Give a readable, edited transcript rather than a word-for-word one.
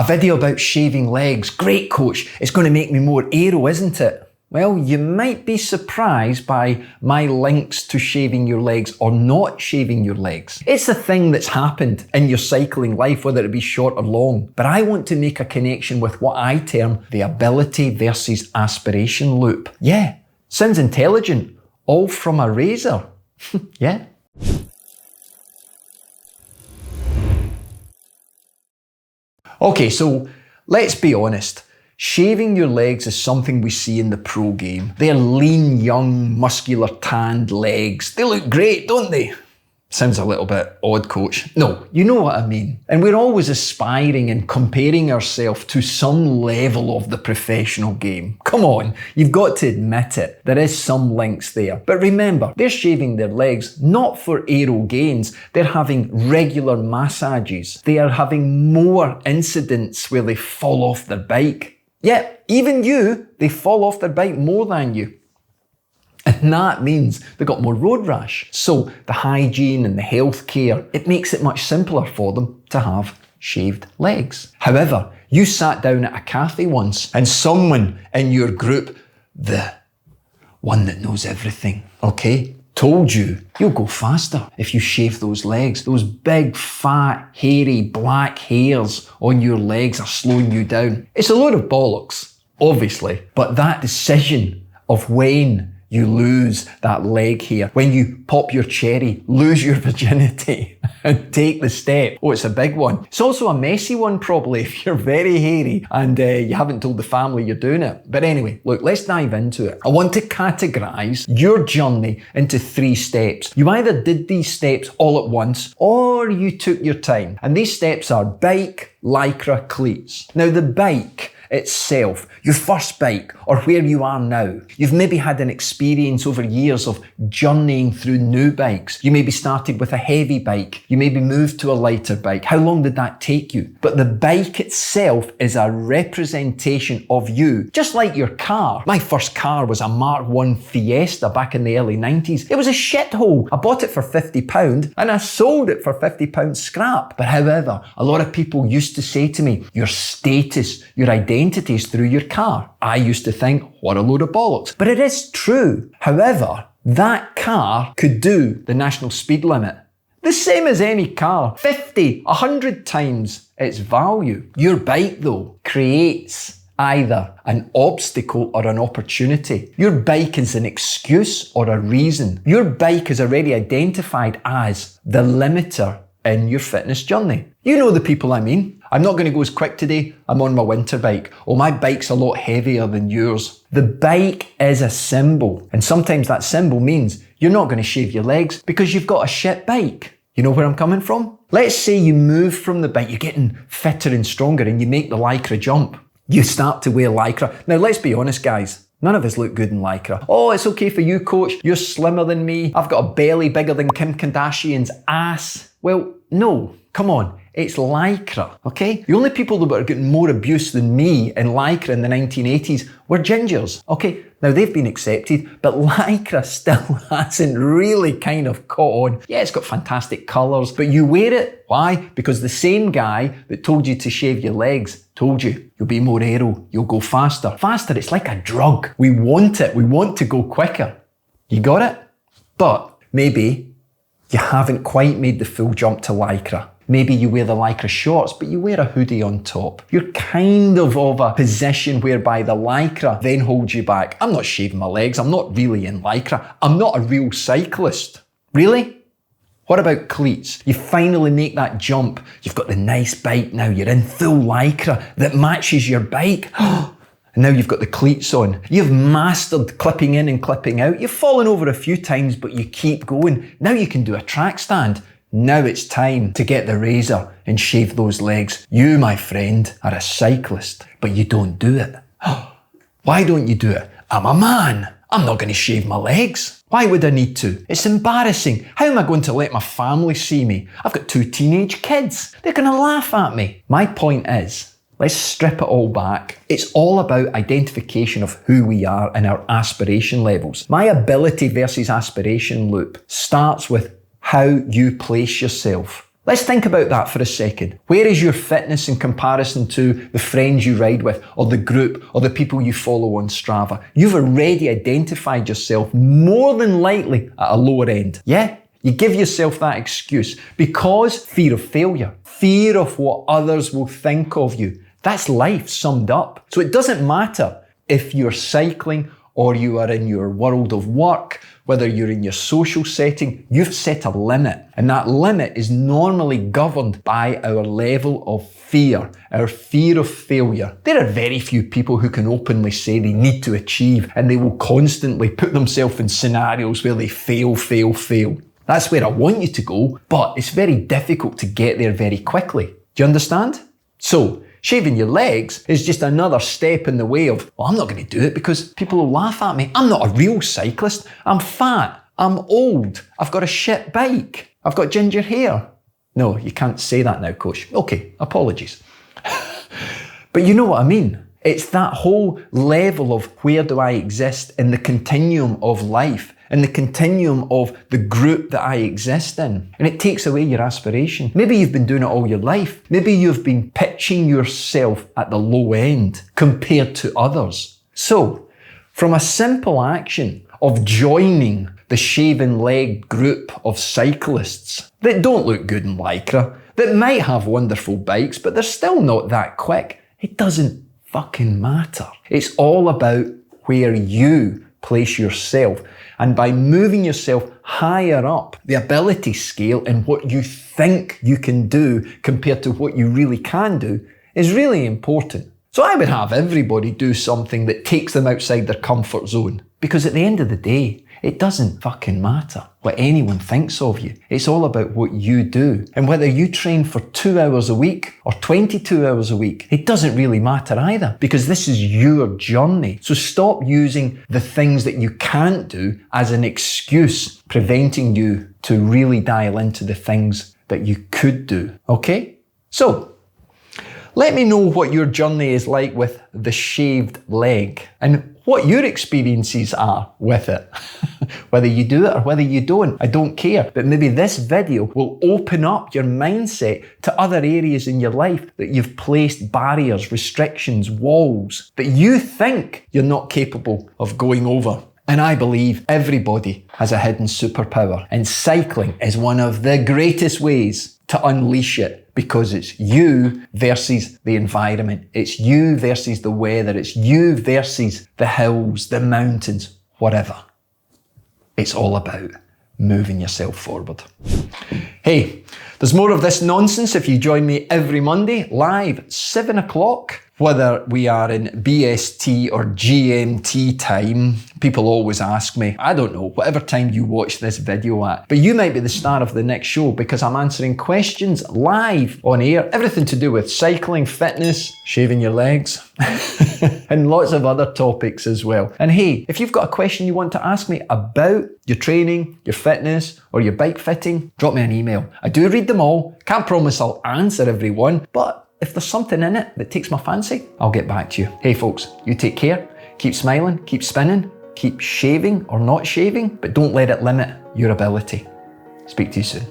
A video about shaving legs. Great, coach. It's going to make me more aero, isn't it? Well, you might be surprised by my links to shaving your legs or not shaving your legs. It's a thing that's happened in your cycling life, whether it be short or long. But I want to make a connection with what I term the ability versus aspiration loop. Yeah, sounds intelligent. All from a razor. Yeah. Okay, so let's be honest. Shaving your legs is something we see in the pro game. They're lean, young, muscular, tanned legs. They look great, don't they? Sounds a little bit odd, coach. No, you know what I mean. And we're always aspiring and comparing ourselves to some level of the professional game. Come on, you've got to admit it. There is some links there. But remember, they're shaving their legs not for aero gains. They're having regular massages. They are having more incidents where they fall off their bike. Yeah, even you, they fall off their bike more than you. And that means they've got more road rash. So the hygiene and the healthcare, it makes it much simpler for them to have shaved legs. However, you sat down at a cafe once and someone in your group, the one that knows everything, okay, told you you'll go faster if you shave those legs. Those big, fat, hairy, black hairs on your legs are slowing you down. It's a load of bollocks, obviously, but that decision of when you lose that leg hair, when you pop your cherry, lose your virginity and take the step. Oh, it's a big one. It's also a messy one probably if you're very hairy and you haven't told the family you're doing it. But anyway, look, let's dive into it. I want to categorise your journey into 3 steps. You either did these steps all at once or you took your time. And these steps are bike, lycra, cleats. Now the bike itself, your first bike, or where you are now. You've maybe had an experience over years of journeying through new bikes. You maybe started with a heavy bike. You maybe moved to a lighter bike. How long did that take you? But the bike itself is a representation of you, just like your car. My first car was a Mark I Fiesta back in the early 90s. It was a shithole. I bought it for £50 and I sold it for £50 scrap. But however, a lot of people used to say to me, your status, your identity is through your car. I used to think, what a load of bollocks. But it is true. However, that car could do the national speed limit. The same as any car, 50, 100 times its value. Your bike though creates either an obstacle or an opportunity. Your bike is an excuse or a reason. Your bike is already identified as the limiter in your fitness journey. You know the people I mean. I'm not going to go as quick today. I'm on my winter bike. Oh, my bike's a lot heavier than yours. The bike is a symbol. And sometimes that symbol means you're not going to shave your legs because you've got a shit bike. You know where I'm coming from? Let's say you move from the bike, you're getting fitter and stronger and you make the lycra jump. You start to wear lycra. Now let's be honest guys, none of us look good in lycra. Oh, it's okay for you coach, you're slimmer than me, I've got a belly bigger than Kim Kardashian's ass. Well, no, come on. It's lycra, okay? The only people that were getting more abuse than me in lycra in the 1980s were gingers, okay? Now they've been accepted, but lycra still hasn't really kind of caught on. Yeah, it's got fantastic colours, but you wear it. Why? Because the same guy that told you to shave your legs told you you'll be more aero, you'll go faster. Faster, it's like a drug. We want it, we want to go quicker. You got it? But maybe you haven't quite made the full jump to lycra. Maybe you wear the lycra shorts, but you wear a hoodie on top. You're kind of a position whereby the lycra then holds you back. I'm not shaving my legs. I'm not really in lycra. I'm not a real cyclist. Really? What about cleats? You finally make that jump. You've got the nice bike now. You're in full lycra that matches your bike. And now you've got the cleats on. You've mastered clipping in and clipping out. You've fallen over a few times, but you keep going. Now you can do a track stand. Now it's time to get the razor and shave those legs. You, my friend, are a cyclist, but you don't do it. Why don't you do it? I'm a man. I'm not going to shave my legs. Why would I need to? It's embarrassing. How am I going to let my family see me? I've got 2 teenage kids. They're going to laugh at me. My point is, let's strip it all back. It's all about identification of who we are and our aspiration levels. My ability versus aspiration loop starts with how you place yourself. Let's think about that for a second. Where is your fitness in comparison to the friends you ride with, or the group, or the people you follow on Strava? You've already identified yourself more than likely at a lower end. Yeah? You give yourself that excuse because fear of failure, fear of what others will think of you. That's life summed up. So it doesn't matter if you're cycling or you are in your world of work, whether you're in your social setting, you've set a limit. And that limit is normally governed by our level of fear, our fear of failure. There are very few people who can openly say they need to achieve, and they will constantly put themselves in scenarios where they fail. That's where I want you to go, but it's very difficult to get there very quickly. Do you understand? So, shaving your legs is just another step in the way of, well, I'm not going to do it because people will laugh at me. I'm not a real cyclist. I'm fat. I'm old. I've got a shit bike. I've got ginger hair. No, you can't say that now, coach. Okay, apologies. But you know what I mean. It's that whole level of where do I exist in the continuum of life, in the continuum of the group that I exist in. And it takes away your aspiration. Maybe you've been doing it all your life. Maybe you've been pitching yourself at the low end compared to others. So, from a simple action of joining the shaven leg group of cyclists that don't look good in Lycra, that might have wonderful bikes, but they're still not that quick, it doesn't fucking matter. It's all about where you place yourself. And by moving yourself higher up the ability scale in what you think you can do compared to what you really can do is really important. So I would have everybody do something that takes them outside their comfort zone. Because at the end of the day, it doesn't fucking matter what anyone thinks of you. It's all about what you do. And whether you train for 2 hours a week or 22 hours a week, it doesn't really matter either, because this is your journey. So stop using the things that you can't do as an excuse preventing you to really dial into the things that you could do. Okay? So, let me know what your journey is like with the shaved leg and what your experiences are with it. Whether you do it or whether you don't, I don't care. But maybe this video will open up your mindset to other areas in your life that you've placed barriers, restrictions, walls that you think you're not capable of going over. And I believe everybody has a hidden superpower, and cycling is one of the greatest ways to unleash it, because it's you versus the environment. It's you versus the weather. It's you versus the hills, the mountains, whatever. It's all about moving yourself forward. Hey, there's more of this nonsense if you join me every Monday, live 7 o'clock. Whether we are in BST or GMT time, people always ask me, I don't know, whatever time you watch this video at, but you might be the star of the next show because I'm answering questions live on air, everything to do with cycling, fitness, shaving your legs, and lots of other topics as well. And hey, if you've got a question you want to ask me about your training, your fitness, or your bike fitting, drop me an email. I do read them all. Can't promise I'll answer every one, but if there's something in it that takes my fancy, I'll get back to you. Hey folks, you take care, keep smiling, keep spinning, keep shaving or not shaving, but don't let it limit your ability. Speak to you soon.